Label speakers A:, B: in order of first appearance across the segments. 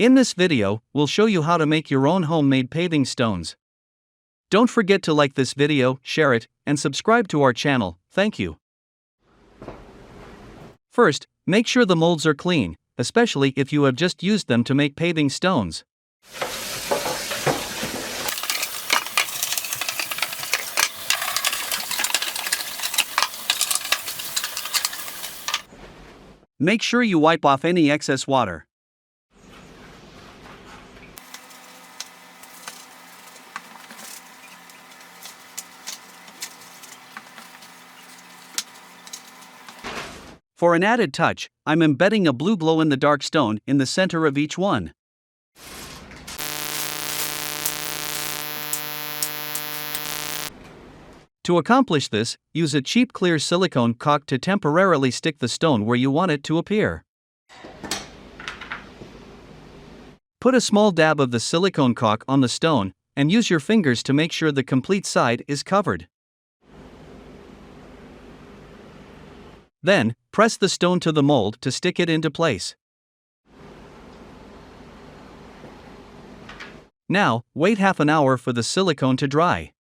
A: In this video, we'll show you how to make your own homemade paving stones. Don't forget to like this video, share it, and subscribe to our channel. Thank you. First, make sure the molds are clean, especially if you have just used them to make paving stones. Make sure you wipe off any excess water. For an added touch, I'm embedding a blue glow-in-the-dark stone in the center of each one. To accomplish this, use a cheap clear silicone caulk to temporarily stick the stone where you want it to appear. Put a small dab of the silicone caulk on the stone, and use your fingers to make sure the complete side is covered. Then, press the stone to the mold to stick it into place. Now, wait half an hour for the silicone to dry.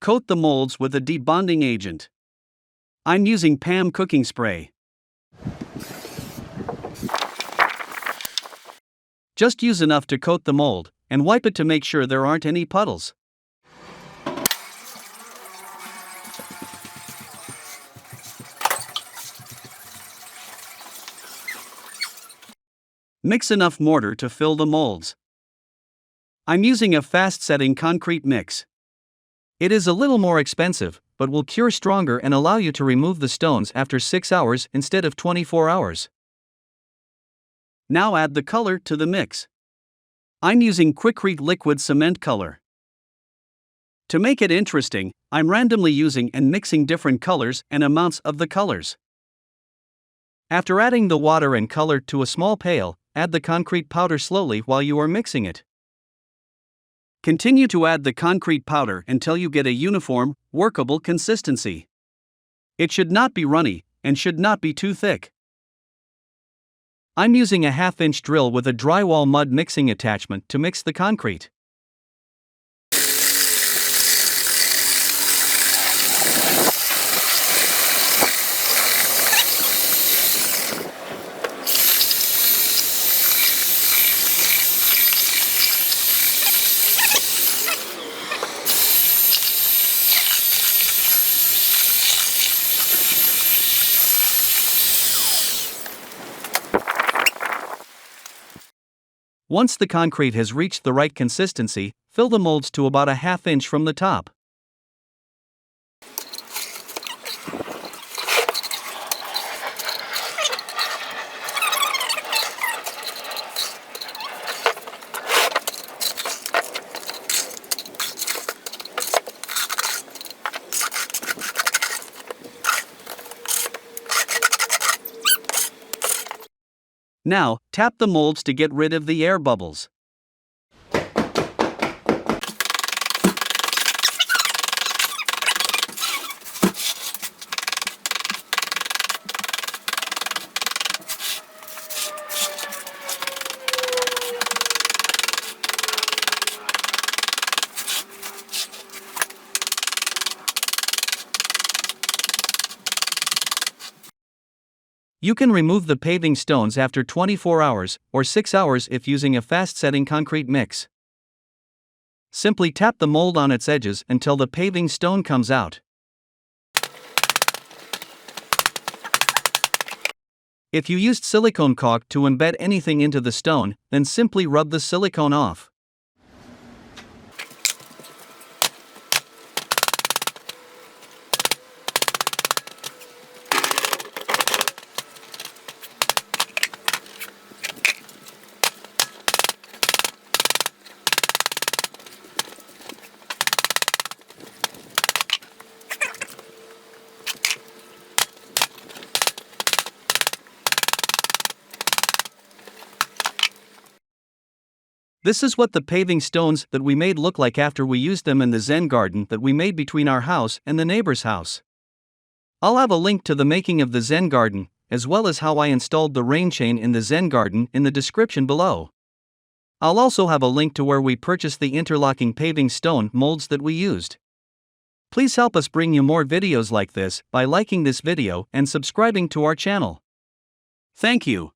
A: Coat the molds with a debonding agent. I'm using PAM cooking spray. Just use enough to coat the mold, and wipe it to make sure there aren't any puddles. Mix enough mortar to fill the molds. I'm using a fast-setting concrete mix. It is a little more expensive, but will cure stronger and allow you to remove the stones after 6 hours instead of 24 hours. Now add the color to the mix. I'm using Quikrete liquid cement color. To make it interesting, I'm randomly using and mixing different colors and amounts of the colors. After adding the water and color to a small pail, add the concrete powder slowly while you are mixing it. Continue to add the concrete powder until you get a uniform, workable consistency. It should not be runny, and should not be too thick. I'm using a 1/2-inch drill with a drywall mud mixing attachment to mix the concrete. Once the concrete has reached the right consistency, fill the molds to about a 1/2 inch from the top. Now, tap the molds to get rid of the air bubbles. You can remove the paving stones after 24 hours, or 6 hours if using a fast-setting concrete mix. Simply tap the mold on its edges until the paving stone comes out. If you used silicone caulk to embed anything into the stone, then simply rub the silicone off. This is what the paving stones that we made look like after we used them in the Zen garden that we made between our house and the neighbor's house. I'll have a link to the making of the Zen garden, as well as how I installed the rain chain in the Zen garden in the description below. I'll also have a link to where we purchased the interlocking paving stone molds that we used. Please help us bring you more videos like this by liking this video and subscribing to our channel. Thank you.